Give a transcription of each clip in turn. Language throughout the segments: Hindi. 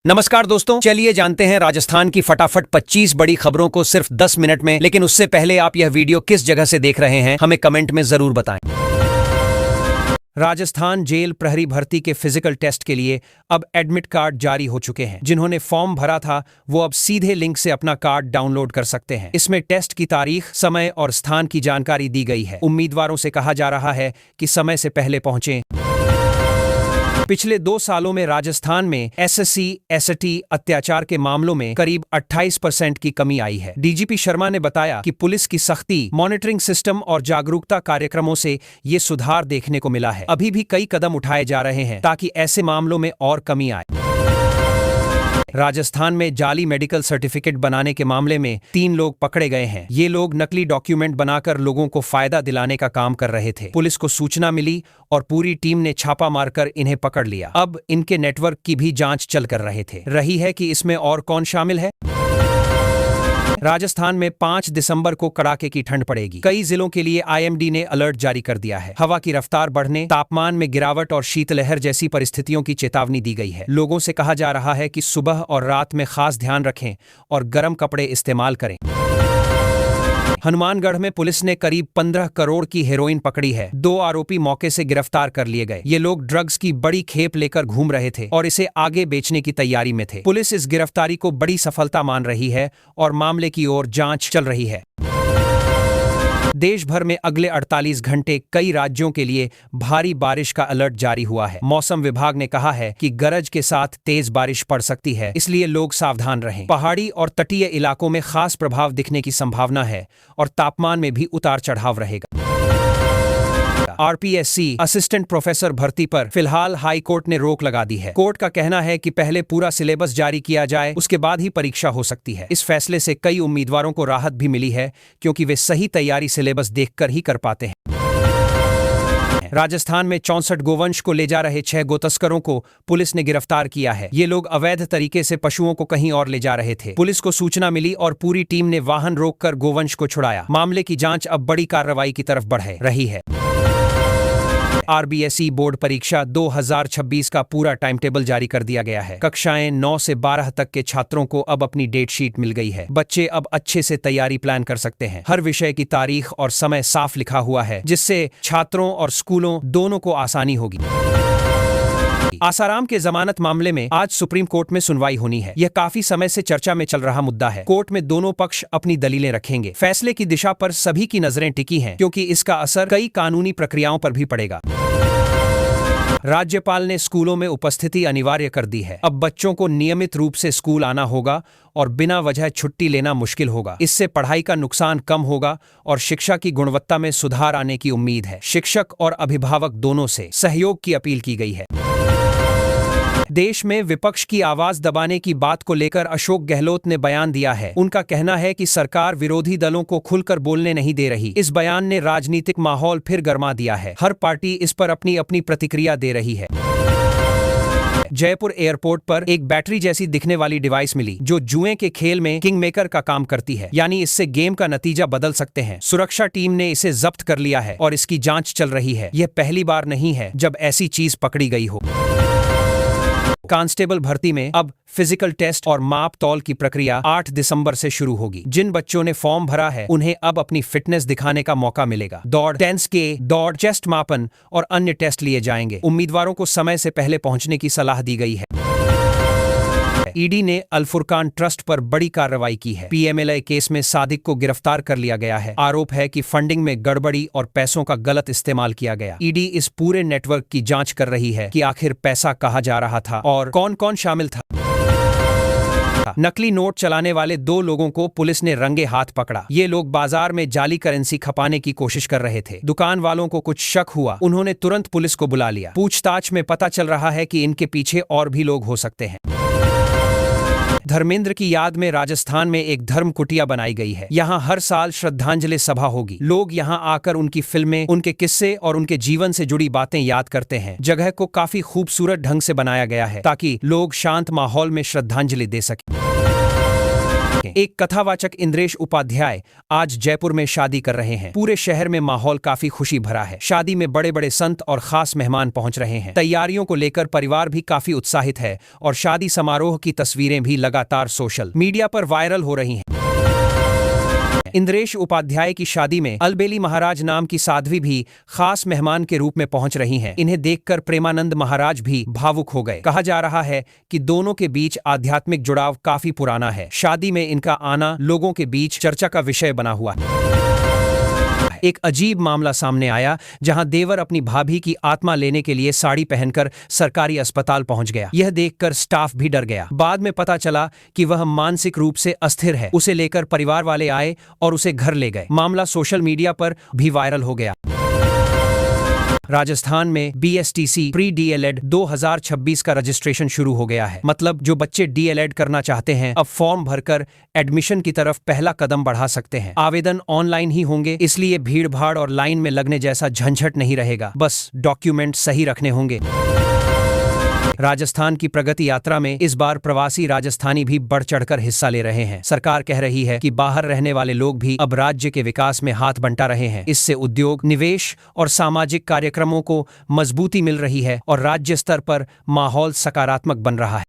नमस्कार दोस्तों, चलिए जानते हैं राजस्थान की फटाफट 25 बड़ी खबरों को सिर्फ 10 मिनट में। लेकिन उससे पहले आप यह वीडियो किस जगह से देख रहे हैं हमें कमेंट में जरूर बताएं। राजस्थान जेल प्रहरी भर्ती के फिजिकल टेस्ट के लिए अब एडमिट कार्ड जारी हो चुके हैं। जिन्होंने फॉर्म भरा था वो अब सीधे लिंक से अपना कार्ड डाउनलोड कर सकते हैं। इसमें टेस्ट की तारीख, समय और स्थान की जानकारी दी गई है। उम्मीदवारों से कहा जा रहा है कि समय से पहले पहुंचें। पिछले 2 सालों में राजस्थान में एसएससी, एसटी अत्याचार के मामलों में करीब 28% की कमी आई है। डीजीपी शर्मा ने बताया कि पुलिस की सख्ती, मॉनिटरिंग सिस्टम और जागरूकता कार्यक्रमों से ये सुधार देखने को मिला है। अभी भी कई कदम उठाए जा रहे हैं ताकि ऐसे मामलों में और कमी आए। राजस्थान में जाली मेडिकल सर्टिफिकेट बनाने के मामले में 3 लोग पकड़े गए हैं। ये लोग नकली डॉक्यूमेंट बनाकर लोगों को फायदा दिलाने का काम कर रहे थे। पुलिस को सूचना मिली और पूरी टीम ने छापा मारकर इन्हें पकड़ लिया। अब इनके नेटवर्क की भी जांच चल कर रही है कि इसमें और कौन शामिल है। राजस्थान में 5 दिसंबर को कड़ाके की ठंड पड़ेगी। कई जिलों के लिए आईएमडी ने अलर्ट जारी कर दिया है। हवा की रफ्तार बढ़ने, तापमान में गिरावट और शीतलहर जैसी परिस्थितियों की चेतावनी दी गई है। लोगों से कहा जा रहा है कि सुबह और रात में खास ध्यान रखें और गर्म कपड़े इस्तेमाल करें। हनुमानगढ़ में पुलिस ने करीब 15 करोड़ की हेरोइन पकड़ी है। 2 आरोपी मौके से गिरफ्तार कर लिए गए। ये लोग ड्रग्स की बड़ी खेप लेकर घूम रहे थे और इसे आगे बेचने की तैयारी में थे। पुलिस इस गिरफ्तारी को बड़ी सफलता मान रही है और मामले की ओर जांच चल रही है। देश भर में अगले 48 घंटे कई राज्यों के लिए भारी बारिश का अलर्ट जारी हुआ है। मौसम विभाग ने कहा है कि गरज के साथ तेज बारिश पड़ सकती है, इसलिए लोग सावधान रहें। पहाड़ी और तटीय इलाकों में खास प्रभाव दिखने की संभावना है और तापमान में भी उतार चढ़ाव रहेगा। आरपीएससी असिस्टेंट प्रोफेसर भर्ती पर फिलहाल हाई कोर्ट ने रोक लगा दी है। कोर्ट का कहना है कि पहले पूरा सिलेबस जारी किया जाए, उसके बाद ही परीक्षा हो सकती है। इस फैसले से कई उम्मीदवारों को राहत भी मिली है क्योंकि वे सही तैयारी सिलेबस देखकर ही कर पाते हैं। राजस्थान में 64 गोवंश को ले जा रहे 6 गोतस्करों को पुलिस ने गिरफ्तार किया है। ये लोग अवैध तरीके से पशुओं को कहीं और ले जा रहे थे। पुलिस को सूचना मिली और पूरी टीम ने वाहन रोककर गोवंश को छुड़ाया। मामले की जांच अब बड़ी कार्रवाई की तरफ बढ़ रही है। आरबीएसई बोर्ड परीक्षा 2026 का पूरा टाइम टेबल जारी कर दिया गया है। कक्षाएं 9 से 12 तक के छात्रों को अब अपनी डेट शीट मिल गई है। बच्चे अब अच्छे से तैयारी प्लान कर सकते हैं। हर विषय की तारीख और समय साफ लिखा हुआ है, जिससे छात्रों और स्कूलों दोनों को आसानी होगी। आसाराम के जमानत मामले में आज सुप्रीम कोर्ट में सुनवाई होनी है। यह काफी समय से चर्चा में चल रहा मुद्दा है। कोर्ट में दोनों पक्ष अपनी दलीलें रखेंगे। फैसले की दिशा पर सभी की नजरें टिकी हैं क्योंकि इसका असर कई कानूनी प्रक्रियाओं पर भी पड़ेगा। राज्यपाल ने स्कूलों में उपस्थिति अनिवार्य कर दी है। अब बच्चों को नियमित रूप से स्कूल आना होगा और बिना वजह छुट्टी लेना मुश्किल होगा। इससे पढ़ाई का नुकसान कम होगा और शिक्षा की गुणवत्ता में सुधार आने की उम्मीद है। शिक्षक और अभिभावक दोनों से सहयोग की अपील की गई है। देश में विपक्ष की आवाज दबाने की बात को लेकर अशोक गहलोत ने बयान दिया है। उनका कहना है कि सरकार विरोधी दलों को खुलकर बोलने नहीं दे रही। इस बयान ने राजनीतिक माहौल फिर गर्मा दिया है। हर पार्टी इस पर अपनी अपनी प्रतिक्रिया दे रही है। जयपुर एयरपोर्ट पर एक बैटरी जैसी दिखने वाली डिवाइस मिली जो जुए के खेल में किंग मेकर का काम करती है, यानी इससे गेम का नतीजा बदल सकते हैं। सुरक्षा टीम ने इसे जब्त कर लिया है और इसकी जांच चल रही है। यह पहली बार नहीं है जब ऐसी चीज पकड़ी गई हो। कांस्टेबल भर्ती में अब फिजिकल टेस्ट और माप तौल की प्रक्रिया 8 दिसंबर से शुरू होगी। जिन बच्चों ने फॉर्म भरा है उन्हें अब अपनी फिटनेस दिखाने का मौका मिलेगा। दौड़, 10K दौड़, चेस्ट मापन और अन्य टेस्ट लिए जाएंगे। उम्मीदवारों को समय से पहले पहुंचने की सलाह दी गई है। ईडी ने अल-फुरकान ट्रस्ट पर बड़ी कार्रवाई की है। पीएमएलए केस में सादिक को गिरफ्तार कर लिया गया है। आरोप है कि फंडिंग में गड़बड़ी और पैसों का गलत इस्तेमाल किया गया। ईडी इस पूरे नेटवर्क की जांच कर रही है कि आखिर पैसा कहाँ जा रहा था और कौन कौन शामिल था। नकली नोट चलाने वाले 2 लोगों को पुलिस ने रंगे हाथ पकड़ा। ये लोग बाजार में जाली करेंसी खपाने की कोशिश कर रहे थे। दुकान वालों को कुछ शक हुआ, उन्होंने तुरंत पुलिस को बुला लिया। पूछताछ में पता चल रहा है कि इनके पीछे और भी लोग हो सकते हैं। धर्मेंद्र की याद में राजस्थान में एक धर्म कुटिया बनाई गई है। यहाँ हर साल श्रद्धांजलि सभा होगी। लोग यहाँ आकर उनकी फिल्में, उनके किस्से और उनके जीवन से जुड़ी बातें याद करते हैं। जगह को काफी खूबसूरत ढंग से बनाया गया है ताकि लोग शांत माहौल में श्रद्धांजलि दे सकें। रखें। एक कथावाचक इंद्रेश उपाध्याय आज जयपुर में शादी कर रहे हैं। पूरे शहर में माहौल काफी खुशी भरा है। शादी में बड़े बड़े संत और खास मेहमान पहुंच रहे हैं। तैयारियों को लेकर परिवार भी काफी उत्साहित है और शादी समारोह की तस्वीरें भी लगातार सोशल मीडिया पर वायरल हो रही हैं। इंद्रेश उपाध्याय की शादी में अलबेली महाराज नाम की साध्वी भी खास मेहमान के रूप में पहुंच रही हैं। इन्हें देखकर प्रेमानंद महाराज भी भावुक हो गए। कहा जा रहा है कि दोनों के बीच आध्यात्मिक जुड़ाव काफी पुराना है। शादी में इनका आना लोगों के बीच चर्चा का विषय बना हुआ है। एक अजीब मामला सामने आया जहां देवर अपनी भाभी की आत्मा लेने के लिए साड़ी पहनकर सरकारी अस्पताल पहुंच गया। यह देखकर स्टाफ भी डर गया। बाद में पता चला कि वह मानसिक रूप से अस्थिर है। उसे लेकर परिवार वाले आए और उसे घर ले गए। मामला सोशल मीडिया पर भी वायरल हो गया। राजस्थान में BSTC प्री DLED 2026 का रजिस्ट्रेशन शुरू हो गया है। मतलब जो बच्चे DLED करना चाहते हैं अब फॉर्म भरकर एडमिशन की तरफ पहला कदम बढ़ा सकते हैं। आवेदन ऑनलाइन ही होंगे, इसलिए भीड़ भाड़ और लाइन में लगने जैसा झंझट नहीं रहेगा। बस डॉक्यूमेंट सही रखने होंगे। राजस्थान की प्रगति यात्रा में इस बार प्रवासी राजस्थानी भी बढ़ चढ़कर हिस्सा ले रहे हैं। सरकार कह रही है कि बाहर रहने वाले लोग भी अब राज्य के विकास में हाथ बंटा रहे हैं। इससे उद्योग, निवेश और सामाजिक कार्यक्रमों को मजबूती मिल रही है और राज्य स्तर पर माहौल सकारात्मक बन रहा है।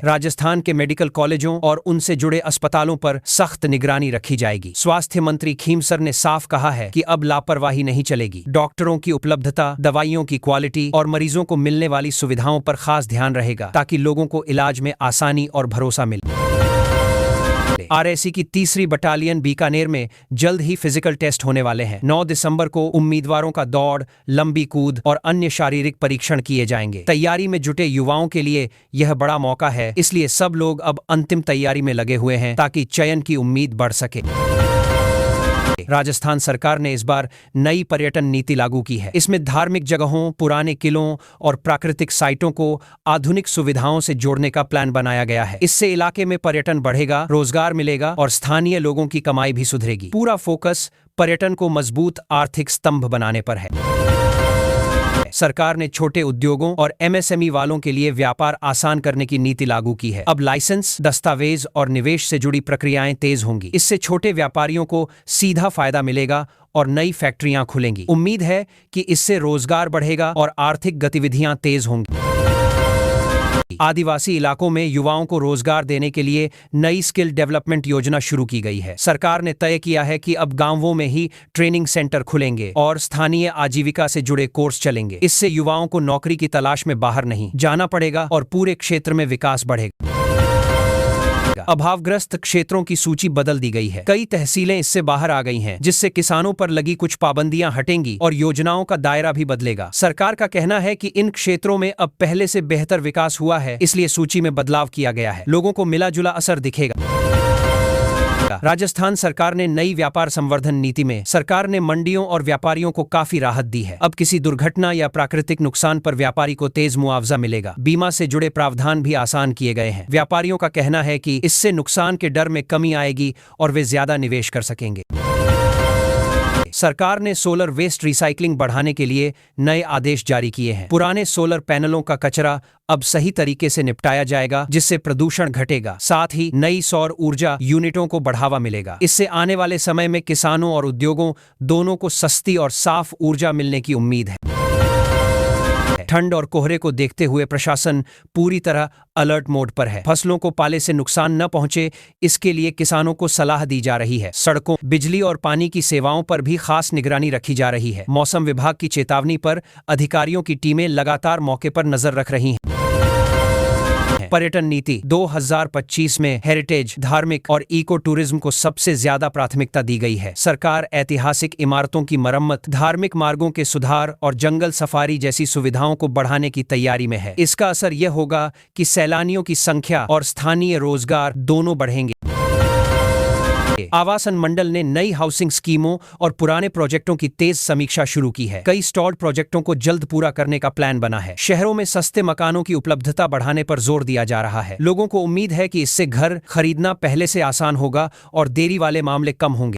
राजस्थान के मेडिकल कॉलेजों और उनसे जुड़े अस्पतालों पर सख्त निगरानी रखी जाएगी। स्वास्थ्य मंत्री खीमसर ने साफ कहा है कि अब लापरवाही नहीं चलेगी। डॉक्टरों की उपलब्धता, दवाइयों की क्वालिटी और मरीजों को मिलने वाली सुविधाओं पर खास ध्यान रहेगा ताकि लोगों को इलाज में आसानी और भरोसा मिले। RSC की 3री बटालियन बीकानेर में जल्द ही फिजिकल टेस्ट होने वाले हैं। 9 दिसंबर को उम्मीदवारों का दौड़, लंबी कूद और अन्य शारीरिक परीक्षण किए जाएंगे। तैयारी में जुटे युवाओं के लिए यह बड़ा मौका है, इसलिए सब लोग अब अंतिम तैयारी में लगे हुए हैं ताकि चयन की उम्मीद बढ़ सके। राजस्थान सरकार ने इस बार नई पर्यटन नीति लागू की है। इसमें धार्मिक जगहों, पुराने किलों और प्राकृतिक साइटों को आधुनिक सुविधाओं से जोड़ने का प्लान बनाया गया है। इससे इलाके में पर्यटन बढ़ेगा, रोजगार मिलेगा और स्थानीय लोगों की कमाई भी सुधरेगी। पूरा फोकस पर्यटन को मजबूत आर्थिक स्तंभ बनाने पर है। सरकार ने छोटे उद्योगों और MSME वालों के लिए व्यापार आसान करने की नीति लागू की है। अब लाइसेंस, दस्तावेज और निवेश से जुड़ी प्रक्रियाएं तेज होंगी। इससे छोटे व्यापारियों को सीधा फायदा मिलेगा और नई फैक्ट्रियां खुलेंगी। उम्मीद है कि इससे रोजगार बढ़ेगा और आर्थिक गतिविधियां तेज होंगी। आदिवासी इलाकों में युवाओं को रोजगार देने के लिए नई स्किल डेवलपमेंट योजना शुरू की गई है। सरकार ने तय किया है कि अब गांवों में ही ट्रेनिंग सेंटर खुलेंगे और स्थानीय आजीविका से जुड़े कोर्स चलेंगे। इससे युवाओं को नौकरी की तलाश में बाहर नहीं जाना पड़ेगा और पूरे क्षेत्र में विकास बढ़ेगा। अभावग्रस्त क्षेत्रों की सूची बदल दी गई है। कई तहसीलें इससे बाहर आ गई हैं, जिससे किसानों पर लगी कुछ पाबंदियां हटेंगी और योजनाओं का दायरा भी बदलेगा। सरकार का कहना है कि इन क्षेत्रों में अब पहले से बेहतर विकास हुआ है, इसलिए सूची में बदलाव किया गया है। लोगों को मिला जुला असर दिखेगा। राजस्थान सरकार ने नई व्यापार संवर्धन नीति में सरकार ने मंडियों और व्यापारियों को काफी राहत दी है। अब किसी दुर्घटना या प्राकृतिक नुकसान पर व्यापारी को तेज मुआवजा मिलेगा। बीमा से जुड़े प्रावधान भी आसान किए गए हैं। व्यापारियों का कहना है कि इससे नुकसान के डर में कमी आएगी और वे ज्यादा निवेश कर सकेंगे। सरकार ने सोलर वेस्ट रिसाइकलिंग बढ़ाने के लिए नए आदेश जारी किए हैं। पुराने सोलर पैनलों का कचरा अब सही तरीके से निपटाया जाएगा, जिससे प्रदूषण घटेगा। साथ ही नई सौर ऊर्जा यूनिटों को बढ़ावा मिलेगा। इससे आने वाले समय में किसानों और उद्योगों दोनों को सस्ती और साफ ऊर्जा मिलने की उम्मीद है। ठंड और कोहरे को देखते हुए प्रशासन पूरी तरह अलर्ट मोड पर है। फसलों को पाले से नुकसान न पहुंचे, इसके लिए किसानों को सलाह दी जा रही है। सड़कों, बिजली और पानी की सेवाओं पर भी खास निगरानी रखी जा रही है। मौसम विभाग की चेतावनी पर अधिकारियों की टीमें लगातार मौके पर नजर रख रही हैं। पर्यटन नीति 2025 में हेरिटेज, धार्मिक और इको टूरिज्म को सबसे ज्यादा प्राथमिकता दी गई है। सरकार ऐतिहासिक इमारतों की मरम्मत, धार्मिक मार्गों के सुधार और जंगल सफारी जैसी सुविधाओं को बढ़ाने की तैयारी में है। इसका असर यह होगा कि सैलानियों की संख्या और स्थानीय रोजगार दोनों बढ़ेंगे। आवासन मंडल ने नई हाउसिंग स्कीमों और पुराने प्रोजेक्टों की तेज समीक्षा शुरू की है। कई स्टॉल्ड प्रोजेक्टों को जल्द पूरा करने का प्लान बना है। शहरों में सस्ते मकानों की उपलब्धता बढ़ाने पर जोर दिया जा रहा है। लोगों को उम्मीद है कि इससे घर खरीदना पहले से आसान होगा और देरी वाले मामले कम होंगे।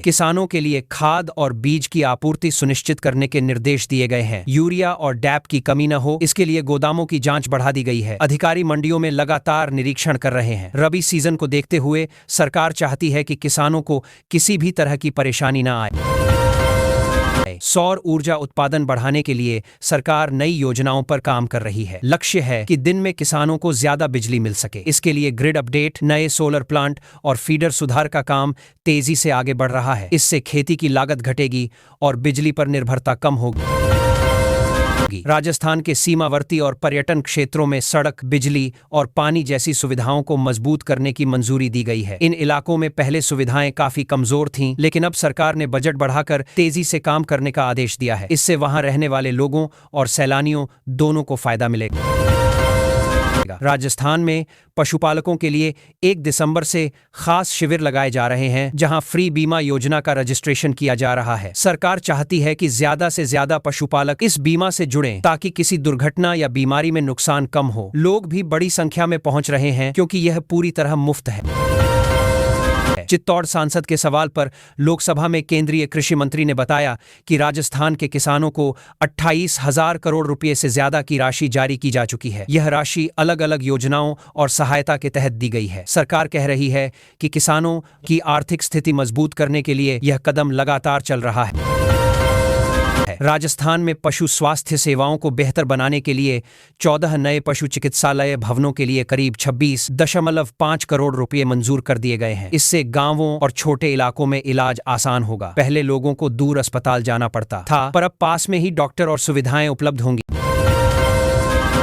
किसानों के लिए खाद और बीज की आपूर्ति सुनिश्चित करने के निर्देश दिए गए हैं। यूरिया और डैप की कमी न हो, इसके लिए गोदामों की जांच बढ़ा दी गई है। अधिकारी मंडियों में लगातार निरीक्षण कर रहे हैं। रबी सीजन को देखते हुए सरकार चाहती है कि किसानों को किसी भी तरह की परेशानी न आए। सौर ऊर्जा उत्पादन बढ़ाने के लिए सरकार नई योजनाओं पर काम कर रही है। लक्ष्य है कि दिन में किसानों को ज्यादा बिजली मिल सके। इसके लिए ग्रिड अपडेट, नए सोलर प्लांट और फीडर सुधार का काम तेजी से आगे बढ़ रहा है। इससे खेती की लागत घटेगी और बिजली पर निर्भरता कम होगी। राजस्थान के सीमावर्ती और पर्यटन क्षेत्रों में सड़क, बिजली और पानी जैसी सुविधाओं को मजबूत करने की मंजूरी दी गई है। इन इलाकों में पहले सुविधाएं काफी कमजोर थीं, लेकिन अब सरकार ने बजट बढ़ाकर तेजी से काम करने का आदेश दिया है। इससे वहां रहने वाले लोगों और सैलानियों दोनों को फायदा मिलेगा। राजस्थान में पशुपालकों के लिए 1 दिसंबर से खास शिविर लगाए जा रहे हैं, जहां फ्री बीमा योजना का रजिस्ट्रेशन किया जा रहा है। सरकार चाहती है कि ज्यादा से ज्यादा पशुपालक इस बीमा से जुड़ें ताकि किसी दुर्घटना या बीमारी में नुकसान कम हो। लोग भी बड़ी संख्या में पहुंच रहे हैं क्योंकि यह पूरी तरह मुफ्त है। चित्तौड़ सांसद के सवाल पर लोकसभा में केंद्रीय कृषि मंत्री ने बताया कि राजस्थान के किसानों को 28,000 करोड़ रुपए से ज्यादा की राशि जारी की जा चुकी है। यह राशि अलग अलग योजनाओं और सहायता के तहत दी गई है। सरकार कह रही है कि किसानों की आर्थिक स्थिति मजबूत करने के लिए यह कदम लगातार चल रहा है। राजस्थान में पशु स्वास्थ्य सेवाओं को बेहतर बनाने के लिए 14 नए पशु चिकित्सालय भवनों के लिए करीब 26.5 करोड़ रुपए मंजूर कर दिए गए हैं। इससे गांवों और छोटे इलाकों में इलाज आसान होगा। पहले लोगों को दूर अस्पताल जाना पड़ता था, पर अब पास में ही डॉक्टर और सुविधाएं उपलब्ध होंगी।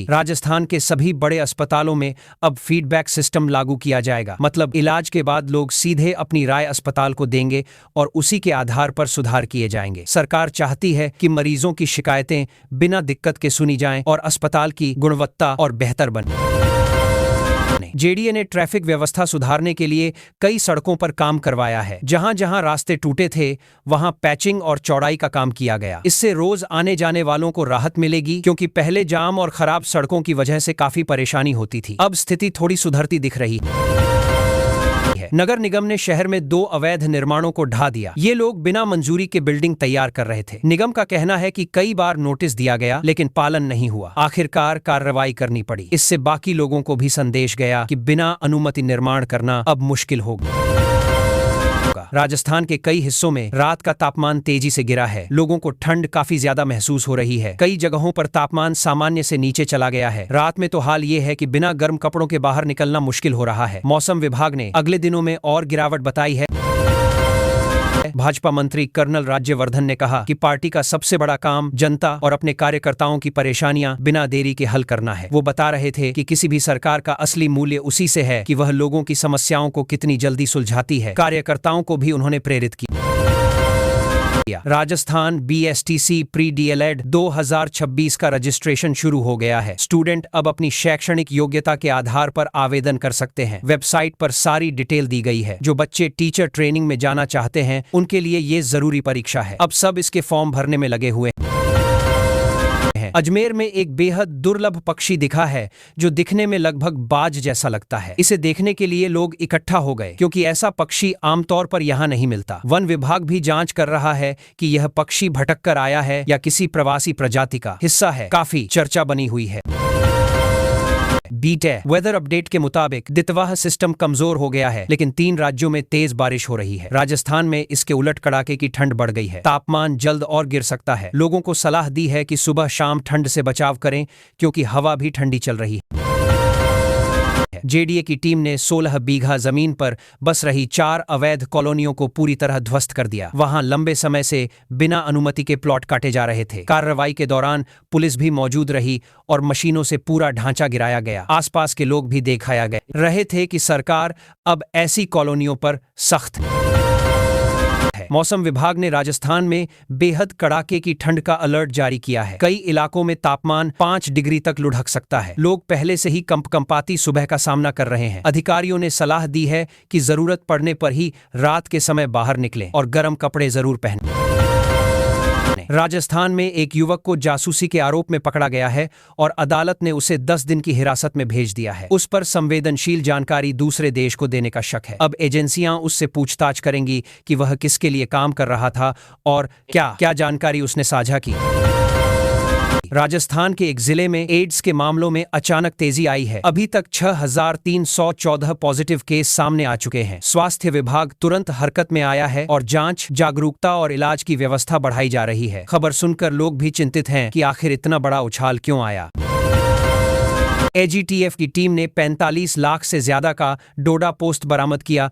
राजस्थान के सभी बड़े अस्पतालों में अब फीडबैक सिस्टम लागू किया जाएगा। मतलब इलाज के बाद लोग सीधे अपनी राय अस्पताल को देंगे और उसी के आधार पर सुधार किए जाएंगे। सरकार चाहती है कि मरीजों की शिकायतें बिना दिक्कत के सुनी जाएं और अस्पताल की गुणवत्ता और बेहतर बने। जेडीए ने ट्रैफिक व्यवस्था सुधारने के लिए कई सड़कों पर काम करवाया है। जहां जहां रास्ते टूटे थे, वहां पैचिंग और चौड़ाई का काम किया गया। इससे रोज आने जाने वालों को राहत मिलेगी, क्योंकि पहले जाम और खराब सड़कों की वजह से काफी परेशानी होती थी। अब स्थिति थोड़ी सुधरती दिख रही है। नगर निगम ने शहर में 2 अवैध निर्माणों को ढा दिया। ये लोग बिना मंजूरी के बिल्डिंग तैयार कर रहे थे। निगम का कहना है कि कई बार नोटिस दिया गया, लेकिन पालन नहीं हुआ। आखिरकार कार्रवाई करनी पड़ी। इससे बाकी लोगों को भी संदेश गया कि बिना अनुमति निर्माण करना अब मुश्किल होगा। राजस्थान के कई हिस्सों में रात का तापमान तेजी से गिरा है। लोगों को ठंड काफी ज्यादा महसूस हो रही है। कई जगहों पर तापमान सामान्य से नीचे चला गया है। रात में तो हाल ये है कि बिना गर्म कपड़ों के बाहर निकलना मुश्किल हो रहा है। मौसम विभाग ने अगले दिनों में और गिरावट बताई है। भाजपा मंत्री कर्नल राज्यवर्धन ने कहा कि पार्टी का सबसे बड़ा काम जनता और अपने कार्यकर्ताओं की परेशानियां बिना देरी के हल करना है। वो बता रहे थे कि किसी भी सरकार का असली मूल्य उसी से है कि वह लोगों की समस्याओं को कितनी जल्दी सुलझाती है। कार्यकर्ताओं को भी उन्होंने प्रेरित किया। राजस्थान BSTC प्री DLED 2026 का रजिस्ट्रेशन शुरू हो गया है। स्टूडेंट अब अपनी शैक्षणिक योग्यता के आधार पर आवेदन कर सकते हैं। वेबसाइट पर सारी डिटेल दी गई है। जो बच्चे टीचर ट्रेनिंग में जाना चाहते हैं, उनके लिए ये जरूरी परीक्षा है। अब सब इसके फॉर्म भरने में लगे हुए हैं। अजमेर में एक बेहद दुर्लभ पक्षी दिखा है, जो दिखने में लगभग बाज जैसा लगता है। इसे देखने के लिए लोग इकट्ठा हो गए, क्योंकि ऐसा पक्षी आमतौर पर यहाँ नहीं मिलता। वन विभाग भी जांच कर रहा है कि यह पक्षी भटक कर आया है या किसी प्रवासी प्रजाति का हिस्सा है। काफी चर्चा बनी हुई है। बीटे वेदर अपडेट के मुताबिक दितवाह सिस्टम कमजोर हो गया है, लेकिन 3 राज्यों में तेज बारिश हो रही है। राजस्थान में इसके उलट कड़ाके की ठंड बढ़ गई है। तापमान जल्द और गिर सकता है। लोगों को सलाह दी है कि सुबह शाम ठंड से बचाव करें, क्योंकि हवा भी ठंडी चल रही है। जेडीए की टीम ने 16 बीघा जमीन पर बस रही 4 अवैध कॉलोनियों को पूरी तरह ध्वस्त कर दिया। वहां लंबे समय से बिना अनुमति के प्लॉट काटे जा रहे थे। कार्रवाई के दौरान पुलिस भी मौजूद रही और मशीनों से पूरा ढांचा गिराया गया। आसपास के लोग भी दिखाया गए रहे थे कि सरकार अब ऐसी कॉलोनियों पर सख्त है। मौसम विभाग ने राजस्थान में बेहद कड़ाके की ठंड का अलर्ट जारी किया है। कई इलाकों में तापमान 5 डिग्री तक लुढ़क सकता है। लोग पहले से ही कंपकंपाती सुबह का सामना कर रहे हैं। अधिकारियों ने सलाह दी है कि जरूरत पड़ने पर ही रात के समय बाहर निकलें और गर्म कपड़े जरूर पहनें। जाने। राजस्थान में एक युवक को जासूसी के आरोप में पकड़ा गया है और अदालत ने उसे 10 दिन की हिरासत में भेज दिया है। उस पर संवेदनशील जानकारी दूसरे देश को देने का शक है। अब एजेंसियां उससे पूछताछ करेंगी कि वह किसके लिए काम कर रहा था और क्या जानकारी उसने साझा की। राजस्थान के एक जिले में एड्स के मामलों में अचानक तेजी आई है। अभी तक 6,314 पॉजिटिव केस सामने आ चुके हैं। स्वास्थ्य विभाग तुरंत हरकत में आया है और जांच, जागरूकता और इलाज की व्यवस्था बढ़ाई जा रही है। खबर सुनकर लोग भी चिंतित हैं कि आखिर इतना बड़ा उछाल क्यों आया। एजीटीएफ की टीम ने 45 लाख से ज्यादा का डोडा पोस्ट बरामद किया,